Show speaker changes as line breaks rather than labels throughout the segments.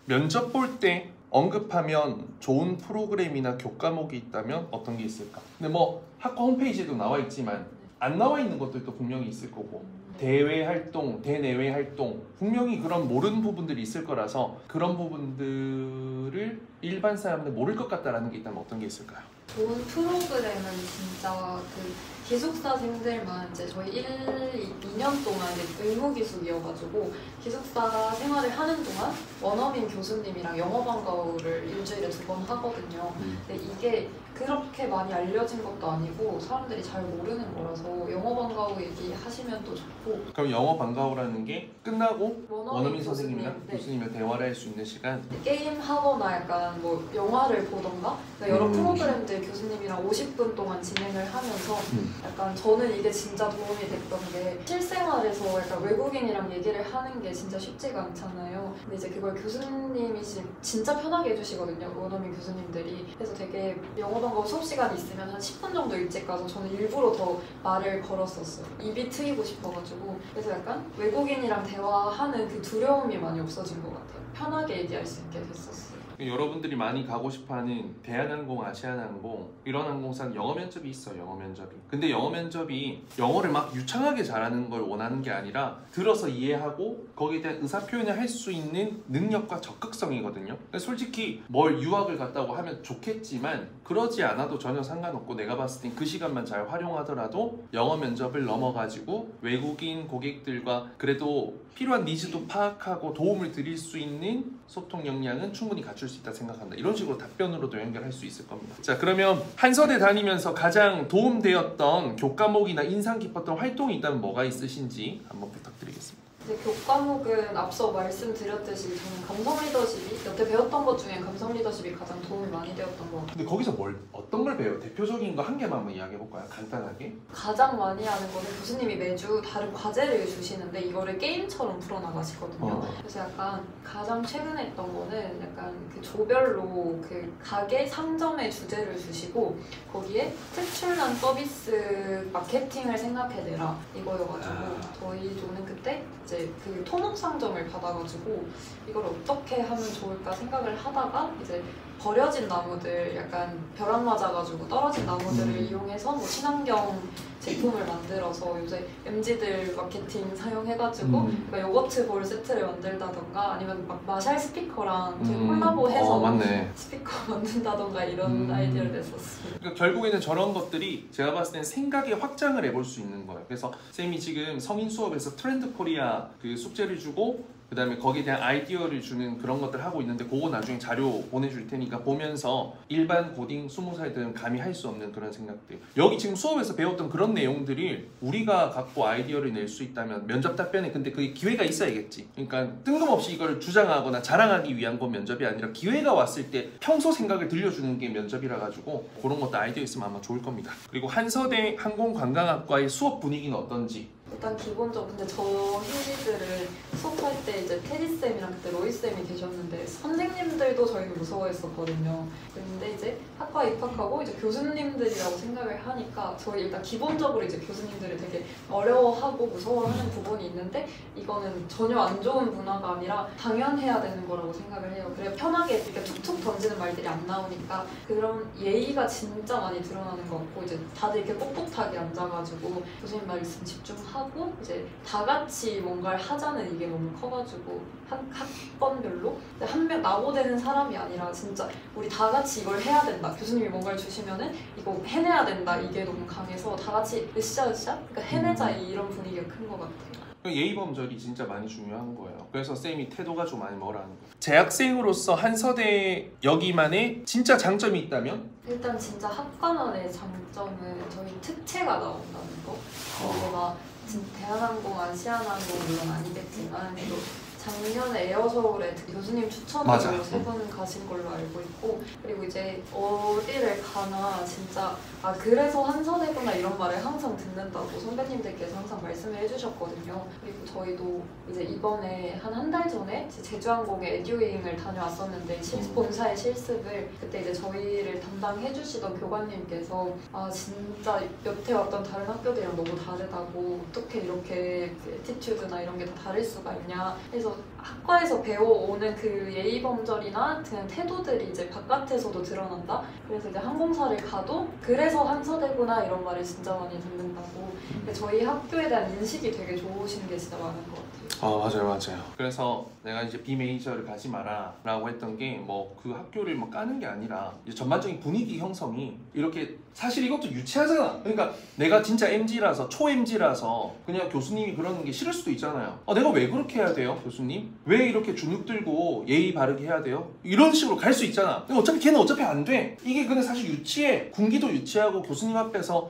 면접 볼 때 언급하면 좋은 프로그램이나 교과목이 있다면 어떤 게 있을까? 근데 뭐 학과 홈페이지에도 나와 있지만 안 나와 있는 것들도 분명히 있을 거고 대외 활동, 대내외 활동 분명히 그런 모르는 부분들이 있을 거라서 그런 부분들을 일반 사람들 모를 것 같다라는 게 있다면 어떤 게 있을까요?
좋은 프로그램은 진짜 그 기숙사생들만 이제 저희 2년 동안 이제 의무기숙이어가지고 기숙사 생활을 하는 동안 원어민 교수님이랑 영어방과후를 일주일에 2번 하거든요. 근데 이게 그렇게 많이 알려진 것도 아니고 사람들이 잘 모르는 거라서 영어방과후 얘기하시면 또 좋고.
그럼 영어방과후라는 게 끝나고 원어민 선생님이랑
네.
교수님이랑 대화를 할 수 있는 시간?
게임 하거나 약간 뭐 영화를 보던가 여러 프로그램들 교수님이랑 50분 동안 진행을 하면서 약간 저는 이게 진짜 도움이 됐던 게 실생활에서 약간 외국인이랑 얘기를 하는 게 진짜 쉽지가 않잖아요. 근데 이제 그걸 교수님이 진짜 편하게 해주시거든요. 원어민 교수님들이. 그래서 되게 영어방과후 수업 시간이 있으면 한 10분 정도 일찍 가서 저는 일부러 더 말을 걸었었어요. 입이 트이고 싶어가지고. 그래서 약간 외국인이랑 대화하는 그 두려움이 많이 없어진 것 같아요. 편하게 얘기할 수 있게 됐었어요.
여러분들이 많이 가고 싶어하는 대한항공, 아시아나항공 이런 항공사는 영어 면접이 있어요. 영어 면접이. 근데 영어 면접이 영어를 막 유창하게 잘하는 걸 원하는 게 아니라 들어서 이해하고 거기에 대한 의사 표현을 할 수 있는 능력과 적극성이거든요. 솔직히 뭘 유학을 갔다고 하면 좋겠지만 그러지 않아도 전혀 상관없고 내가 봤을 땐 그 시간만 잘 활용하더라도 영어 면접을 넘어가지고 외국인 고객들과 그래도 필요한 니즈도 파악하고 도움을 드릴 수 있는 소통 역량은 충분히 갖출 수 있다 생각한다. 이런 식으로 답변으로도 연결할 수 있을 겁니다. 자, 그러면 한서대 다니면서 가장 도움되었던 교과목이나 인상 깊었던 활동이 있다면 뭐가 있으신지 한번 부탁드리겠습니다.
이제 교과목은 앞서 말씀드렸듯이 저는 감성 리더십이 여태 배웠던 것 중에 감성 리더십이 가장 도움이 많이 되었던 것 같아요.
근데 거기서 어떤 걸 배워요? 대표적인 거 한 개만 한번 이야기해볼까요? 간단하게.
가장 많이 하는 거는 교수님이 매주 다른 과제를 주시는데 이거를 게임처럼 풀어나가시거든요. 그래서 약간 가장 최근에 했던 거는 약간 그 조별로 그 가게 상점의 주제를 주시고 거기에 특출난 서비스 마케팅을 생각해내라 이거여가지고 저희 조는 그때 이제 그 토목상점을 받아가지고 이걸 어떻게 하면 좋을까 생각을 하다가 이제 버려진 나무들 약간 벼락 맞아가지고 떨어진 나무들을 이용해서 뭐 친환경 제품을 만들어서 요새 MZ들 마케팅 사용해가지고 그러니까 요거트 볼 세트를 만들다던가 아니면 막 마샬 스피커랑 콜라보해서 스피커 만든다던가 이런 아이디어를 냈었어요.
그러니까 결국에는 저런 것들이 제가 봤을 땐 생각의 확장을 해볼 수 있는 거예요. 그래서 쌤이 지금 성인 수업에서 트렌드 코리아 그 숙제를 주고 그 다음에 거기에 대한 아이디어를 주는 그런 것들 하고 있는데 그거 나중에 자료 보내줄 테니까 보면서 일반 고딩 20살들은 감히 할 수 없는 그런 생각들 여기 지금 수업에서 배웠던 그런 내용들이 우리가 갖고 아이디어를 낼 수 있다면 면접 답변에 근데 그게 기회가 있어야겠지. 그러니까 뜬금없이 이걸 주장하거나 자랑하기 위한 건 면접이 아니라 기회가 왔을 때 평소 생각을 들려주는 게 면접이라 가지고 그런 것도 아이디어 있으면 아마 좋을 겁니다. 그리고 한서대 항공관광학과의 수업 분위기는 어떤지?
일단 기본적으로 근데 저 힌디들을 수업할 때 이제 테리쌤이랑 그때 로이쌤이 계셨는데 선생님들도 저희는 무서워했었거든요. 근데 이제 학과 입학하고 이제 교수님들이라고 생각을 하니까 저희 일단 기본적으로 이제 교수님들이 되게 어려워하고 무서워하는 부분이 있는데 이거는 전혀 안 좋은 문화가 아니라 당연해야 되는 거라고 생각을 해요. 그래 편하게 이렇게 툭툭 던지는 말들이 안 나오니까 그런 예의가 진짜 많이 드러나는 것 같고 이제 다들 이렇게 꼿꼿하게 앉아가지고 교수님 말씀 집중하고 이제 다 같이 뭔가를 하자는 이게 너무 커가지고 학번별로 한 명 나고되는 사람이 아니라 진짜 우리 다 같이 이걸 해야 된다. 교수님이 뭔가를 주시면은 이거 해내야 된다. 이게 너무 강해서 다 같이 으쌰으쌰 그러니까 해내자 이런 분위기가 큰 것 같아요.
예의범절이 진짜 많이 중요한 거예요. 그래서 쌤이 태도가 좀 많이 뭐라는 거예요. 재학생으로서 한서대 여기만의 진짜 장점이 있다면?
일단 진짜 학과만의 장점은 저희 특채가 나온다는 거. 막 대한항공, 아시아나항공 물론 아니겠지만 또 작년에 에어서울에 교수님 추천으로 3번 가신 걸로 알고 있고 그리고 이제 어디를 가나 진짜 그래서 한서대구나 이런 말을 항상 듣는다고 선배님들께서 항상 말씀을 해주셨거든요. 그리고 저희도 이제 이번에 한 달 전에 제주항공에 에듀윙을 다녀왔었는데 본사의 실습을 그때 이제 저희를 담당해 주시던 교관님께서 진짜 여태 왔던 다른 학교들이랑 너무 다르다고 어떻게 이렇게 애티튜드나 이런 게 다 다를 수가 있냐 해서 학과에서 배워오는 그 예의범절이나 그냥 태도들이 이제 바깥에서도 드러난다. 그래서 이제 항공사를 가도 그래서 한서대구나 이런 말을 진짜 많이 듣는다고. 근데 저희 학교에 대한 인식이 되게 좋으신 게 진짜 많은 것 같아요.
맞아요. 그래서 내가 이제 B 메이저를 가지 마라 라고 했던 게 뭐 그 학교를 뭐 까는 게 아니라 이제 전반적인 분위기 형성이 이렇게 사실 이것도 유치하잖아. 그러니까 내가 진짜 MG라서 초 MG라서 그냥 교수님이 그러는 게 싫을 수도 있잖아요. 내가 왜 그렇게 해야 돼요 교수님? 왜 이렇게 주눅 들고 예의 바르게 해야 돼요? 이런 식으로 갈 수 있잖아. 근데 어차피 걔는 어차피 안 돼. 이게 근데 사실 유치해. 군기도 유치하고 교수님 앞에서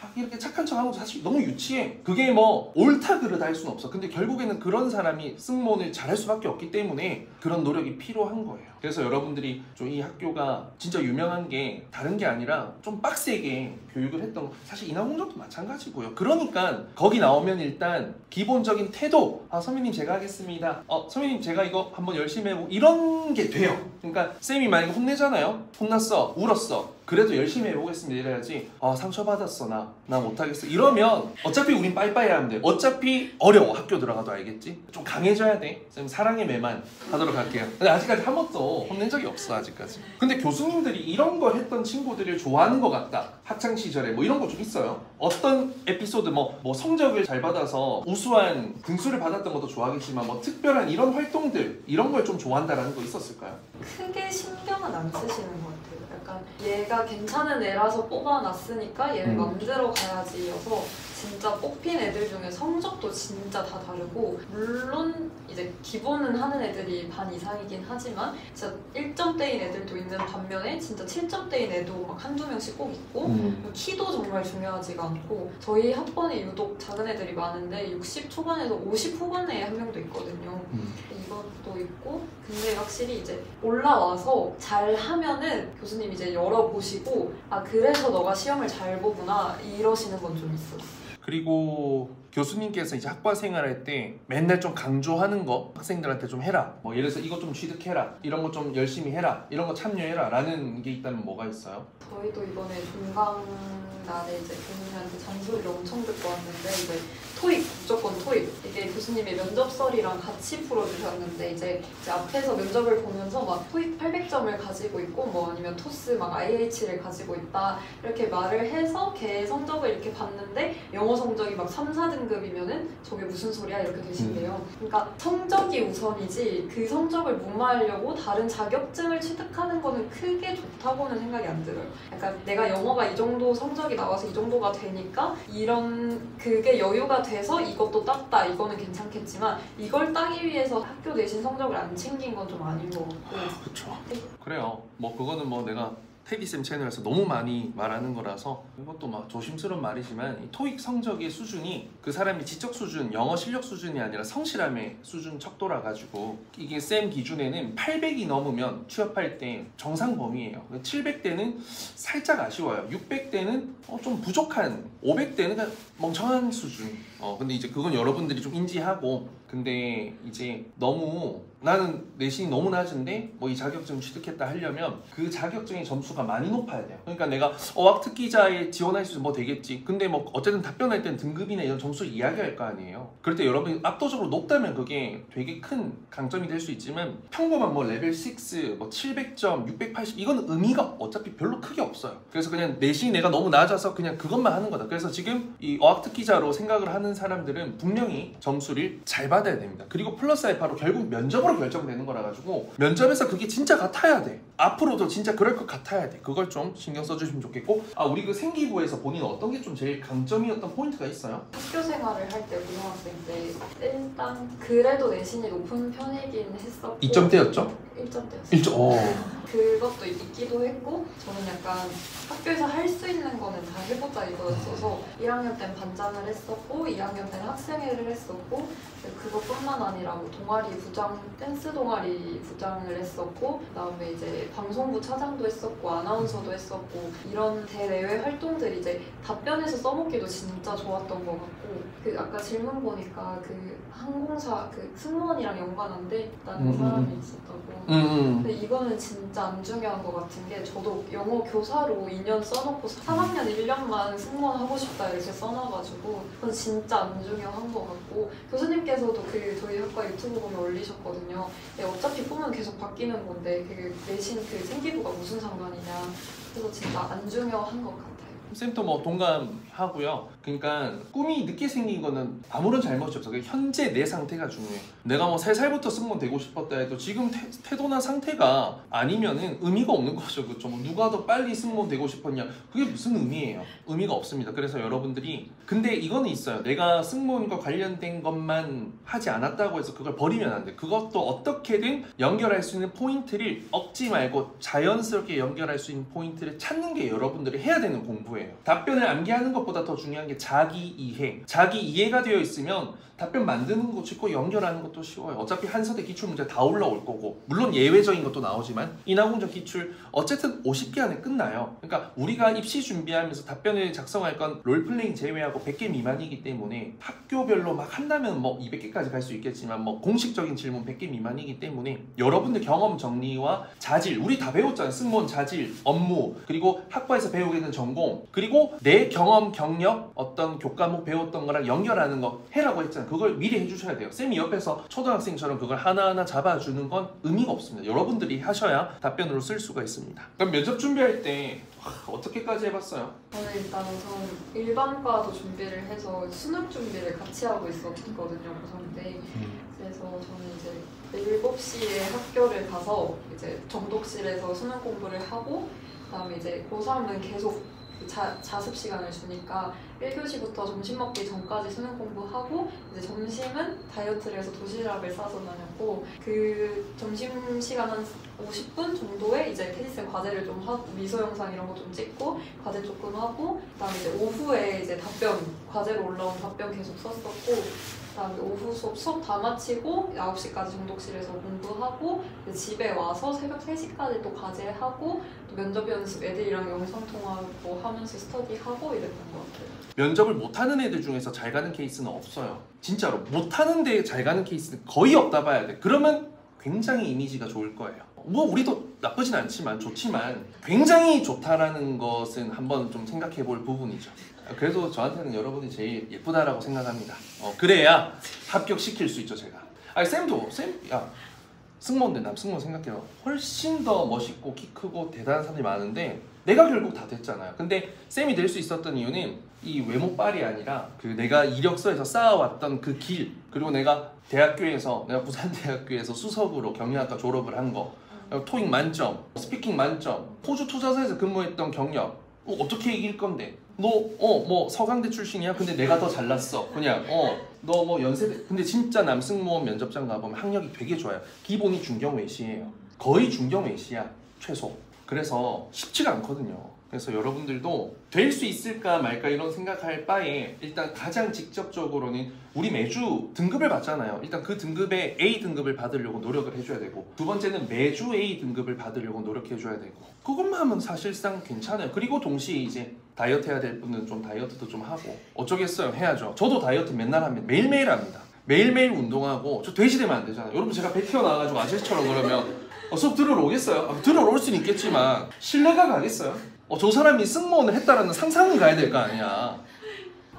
막 이렇게 착한 척하고 사실 너무 유치해. 그게 뭐 옳다 그르다 할 수는 없어. 근데 결국에는 그런 사람이 승무원을 잘할 수밖에 없기 때문에 그런 노력이 필요한 거예요. 그래서 여러분들이 좀 이 학교가 진짜 유명한 게 다른 게 아니라 좀 빡세게 교육을 했던 사실 인하공정도 마찬가지고요. 그러니까 거기 나오면 일단 기본적인 태도 선배님 제가 하겠습니다. 선배님 제가 이거 한번 열심히 해보고 이런 게 돼요. 그러니까 쌤이 만약에 혼내잖아요. 혼났어 울었어. 그래도 열심히 해보겠습니다 이래야지 상처받았어 나 못하겠어 이러면 어차피 우린 빠이빠이 하면 돼. 어차피 어려워. 학교 들어가도 알겠지? 좀 강해져야 돼. 쌤 사랑의 매만 하도록 할게요. 근데 아직까지 한 번도 혼낸 적이 없어 아직까지. 근데 교수님들이 이런 걸 했던 친구들을 좋아하는 것 같다. 학창시절에 뭐 이런 거 좀 있어요? 어떤 에피소드 뭐 성적을 잘 받아서 우수한 등수를 받았던 것도 좋아하겠지만 뭐 특별한 이런 활동들 이런 걸 좀 좋아한다라는 거 있었을까요?
크게 신경은 안 쓰시는 것 같아요. 약간 얘가 괜찮은 애라서 뽑아놨으니까 얘를 만들어 가야지여서 진짜 뽑힌 애들 중에 성적도 진짜 다 다르고 물론 이제 기본은 하는 애들이 반 이상이긴 하지만 진짜 1점대인 애들도 있는 반면에 진짜 7점대인 애도 막 한두 명씩 꼭 있고 키도 정말 중요하지가 않고 저희 학번에 유독 작은 애들이 많은데 60 초반에서 50 후반에 한 명도 있거든요. 이것도 있고 근데 확실히 이제 올라와서 잘하면은 교수님 이제 열어보시고 그래서 너가 시험을 잘 보구나 이러시는 건 좀 있어요.
그리고 교수님께서 이제 학과 생활할 때 맨날 좀 강조하는 거 학생들한테 좀 해라. 뭐 예를 들어서 이거 좀 취득해라. 이런 거 좀 열심히 해라. 이런 거 참여해라. 라는 게 있다면 뭐가 있어요?
저희도 이번에 종강날에 이제 교수님한테 잔소리를 엄청 듣고 왔는데 이제 토익, 무조건 토익. 이게 교수님의 면접설이랑 같이 풀어주셨는데 이제 앞에서 면접을 보면서 막 토익 800점을 가지고 있고 뭐 아니면 토스 막 IH를 가지고 있다 이렇게 말을 해서 걔 성적을 이렇게 봤는데 영어 성적이 막 3, 4등급이면은 저게 무슨 소리야 이렇게 되신대요. 그러니까 성적이 우선이지 그 성적을 무마하려고 다른 자격증을 취득하는 거는 크게 좋다고는 생각이 안 들어요. 약간 내가 영어가 이 정도 성적이 나와서 이 정도가 되니까 이런 그게 여유가 돼서 이것도 땄다 이거는 괜찮겠지만 이걸 따기 위해서 학교 내신 성적을 안 챙긴 건 좀 아닌 것 같고.
그렇죠. 그래요. 뭐 그거는 뭐 내가 테디쌤 채널에서 너무 많이 말하는 거라서 이것도 막 조심스러운 말이지만 이 토익 성적의 수준이 그 사람의 지적 수준, 영어 실력 수준이 아니라 성실함의 수준 척도라 가지고 이게 쌤 기준에는 800이 넘으면 취업할 때 정상 범위예요. 700대는 살짝 아쉬워요. 600대는 좀 부족한, 500대는 그냥 멍청한 수준. 근데 이제 그건 여러분들이 좀 인지하고 근데 이제 너무 나는 내신이 너무 낮은데 뭐 이 자격증 취득했다 하려면 그 자격증의 점수가 많이 높아야 돼요. 그러니까 내가 어학특기자에 지원할 수 있으면 뭐 되겠지. 근데 뭐 어쨌든 답변할 때는 등급이나 이런 점수를 이야기할 거 아니에요. 그럴 때 여러분이 압도적으로 높다면 그게 되게 큰 강점이 될 수 있지만 평범한 뭐 레벨 6, 뭐 700점, 680 이건 의미가 어차피 별로 크게 없어요. 그래서 그냥 내신이 내가 너무 낮아서 그냥 그것만 하는 거다. 그래서 지금 이 어학특기자로 생각을 하는 사람들은 분명히 점수를 잘 받아야 됩니다. 그리고 플러스 알파로 결국 면접으로 결정되는 거라 가지고 면접에서 그게 진짜 같아야 돼. 앞으로도 진짜 그럴 것 같아야 돼. 그걸 좀 신경 써주시면 좋겠고 우리 그 생기부에서 본인 어떤 게 좀 제일 강점이었던 포인트가 있어요?
학교 생활을 할 때 고등학생 때 일단 그래도 내신이 높은 편이긴 했었고
2점대였죠?
1점대였어요.
1점.
그것도 있기도 했고 저는 약간 학교에서 할 수 있는 거는 다 해보자 이거였어서 1학년 때는 반장을 했었고 2학년 때는 학생회를 했었고 그것뿐만 아니라 뭐 동아리 부장 댄스 동아리 부장을 했었고 그다음에 이제 방송부 차장도 했었고 아나운서도 했었고 이런 대내외 활동들이 이제 답변에서 써먹기도 진짜 좋았던 것 같고 그 아까 질문 보니까 그 항공사 그 승무원이랑 연관한다는 사람이 있었다고. 근데 이거는 진짜 안 중요한 것 같은 게 저도 영어 교사로 2년 써놓고 3학년 1년만 승무원 하고 싶다 이렇게 써놔가지고 그건 진짜 안 중요한 것 같고 교수님께서도 그 저희 학과 유튜브 보면 올리셨거든요. 어차피 꿈은 계속 바뀌는 건데 그 내신 그 생기부가 무슨 상관이냐. 그래서 진짜 안 중요한 것 같아요.
쌤도 뭐 동감하고요. 그러니까 꿈이 늦게 생긴 거는 아무런 잘못이 없어. 현재 내 상태가 중요해. 내가 뭐 3살부터 승무원 되고 싶었다 해도 지금 태도나 상태가 아니면은 의미가 없는 거죠. 그렇죠? 뭐 누가 더 빨리 승무원 되고 싶었냐? 그게 무슨 의미예요? 의미가 없습니다. 그래서 여러분들이 근데 이거는 있어요. 내가 승무원과 관련된 것만 하지 않았다고 해서 그걸 버리면 안 돼. 그것도 어떻게든 연결할 수 있는 포인트를 얻지 말고 자연스럽게 연결할 수 있는 포인트를 찾는 게 여러분들이 해야 되는 공부예요. 답변을 암기하는 것보다 더 중요한 게 자기 이해. 자기 이해가 되어 있으면 답변 만드는 거 쉽고 연결하는 것도 쉬워요. 어차피 한서대 기출문제 다 올라올 거고 물론 예외적인 것도 나오지만 인하공전 기출 어쨌든 50개 안에 끝나요. 그러니까 우리가 입시 준비하면서 답변을 작성할 건 롤플레잉 제외하고 100개 미만이기 때문에 학교별로 막 한다면 뭐 200개까지 갈 수 있겠지만 뭐 공식적인 질문 100개 미만이기 때문에 여러분들 경험 정리와 자질 우리 다 배웠잖아요. 승무원 자질, 업무 그리고 학과에서 배우게 되는 전공 그리고 내 경험, 경력 어떤 교과목 배웠던 거랑 연결하는 거 해라고 했잖아요. 그걸 미리 해주셔야 돼요. 쌤이 옆에서 초등학생처럼 그걸 하나하나 잡아주는 건 의미가 없습니다. 여러분들이 하셔야 답변으로 쓸 수가 있습니다. 그럼 면접 준비할 때 어떻게까지 해봤어요?
저는 일단 우선 일반과도 준비를 해서 수능 준비를 같이 하고 있었거든요. 고3 때. 그래서 저는 이제 7시에 학교를 가서 이제 정독실에서 수능 공부를 하고 그다음에 이제 고3은 계속 자습 시간을 주니까 1교시부터 점심 먹기 전까지 수능 공부하고 이제 점심은 다이어트를 해서 도시락을 싸서 다녔고 그 점심시간 한 50분 정도에 이제 테니스 과제를 좀 하고 미소 영상 이런 거 좀 찍고 과제 조금 하고 그다음에 이제 오후에 이제 과제로 올라온 답변 계속 썼었고 그다음에 오후 수업 다 마치고 9시까지 정독실에서 공부하고 집에 와서 새벽 3시까지 또 과제하고 또 면접 연습 애들이랑 영상통화도 하면서 스터디하고 이랬던 것 같아요.
면접을 못하는 애들 중에서 잘 가는 케이스는 없어요. 진짜로 못하는데 잘 가는 케이스는 거의 없다 봐야 돼. 그러면 굉장히 이미지가 좋을 거예요. 뭐 우리도 나쁘진 않지만 좋지만 굉장히 좋다라는 것은 한번 좀 생각해 볼 부분이죠. 그래도 저한테는 여러분이 제일 예쁘다라고 생각합니다. 그래야 합격시킬 수 있죠 제가. 아니 쌤도 야 승무원들 남승무원 생각해요. 훨씬 더 멋있고 키 크고 대단한 사람들이 많은데 내가 결국 다 됐잖아요. 근데 쌤이 될 수 있었던 이유는 이 외모빨이 아니라 그 내가 이력서에서 쌓아왔던 그 길 그리고 내가 부산대학교에서 수석으로 경영학과 졸업을 한 거 토익 만점, 스피킹 만점, 호주 투자사에서 근무했던 경력 어떻게 이길 건데 너 뭐 서강대 출신이야? 근데 내가 더 잘났어. 그냥 너 뭐 연세대 근데 진짜 남승무원 면접장 가보면 학력이 되게 좋아요. 기본이 중경외시예요. 거의 중경외시야 최소. 그래서 쉽지가 않거든요. 그래서 여러분들도 될 수 있을까 말까 이런 생각할 바에 일단 가장 직접적으로는 우리 매주 등급을 받잖아요. 일단 그 등급에 A 등급을 받으려고 노력을 해줘야 되고 두 번째는 매주 A 등급을 받으려고 노력해줘야 되고 그것만 하면 사실상 괜찮아요. 그리고 동시에 이제 다이어트 해야 될 분은 좀 다이어트도 좀 하고 어쩌겠어요. 해야죠. 저도 다이어트 맨날 합니다. 매일매일 합니다. 매일매일 운동하고 저 돼지 되면 안 되잖아요. 여러분 제가 배 튀어나와가지고 아저씨처럼 그러면 수업 들으러 오겠어요? 들으러 올 수는 있겠지만 신뢰가 가겠어요? 저 사람이 승무원을 했다라는 상상이 가야 될 거 아니야.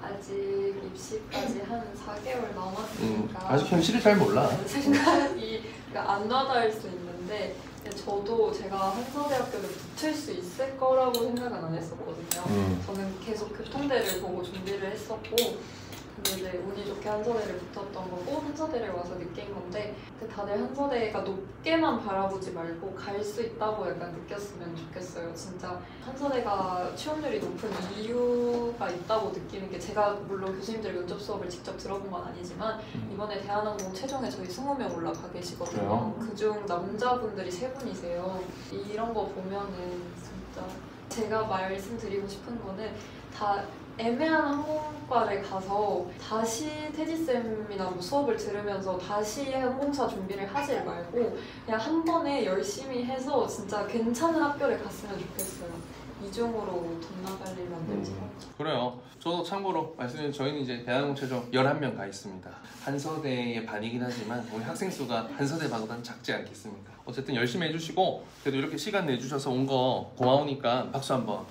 아직 입시까지 한 4개월 남았으니까
아직 현실을 잘 몰라.
생각이 안 나닿을 수 있는데 저도 제가 한서대학교를 붙을 수 있을 거라고 생각은 안 했었거든요. 저는 계속 교통대를 보고 준비를 했었고 근데 이제 운이 좋게 한서대를 붙었던 거고 한서대를 와서 느낀 건데 다들 한서대가 높게만 바라보지 말고 갈 수 있다고 약간 느꼈으면 좋겠어요. 진짜 한서대가 취업률이 높은 이유가 있다고 느끼는 게 제가 물론 교수님들 면접 수업을 직접 들어본 건 아니지만 이번에 대한항공 최종에 저희 20명 올라가 계시거든요. 그중 남자분들이 3분이세요. 이런 거 보면은 진짜 제가 말씀드리고 싶은 거는 다 애매한 항공과를 가서 다시 테디쌤이나 뭐 수업을 들으면서 다시 항공사 준비를 하지 말고 그냥 한 번에 열심히 해서 진짜 괜찮은 학교를 갔으면 좋겠어요. 이중으로 돈 나갈 일 만들지 말고.
그래요. 저도 참고로 말씀드린 저희는 이제 대한항공 최종 11명 가 있습니다. 한서대의 반이긴 하지만 우리 학생 수가 한서대 반보다는 작지 않겠습니까? 어쨌든 열심히 해주시고 그래도 이렇게 시간 내주셔서 온 거 고마우니까 박수 한번.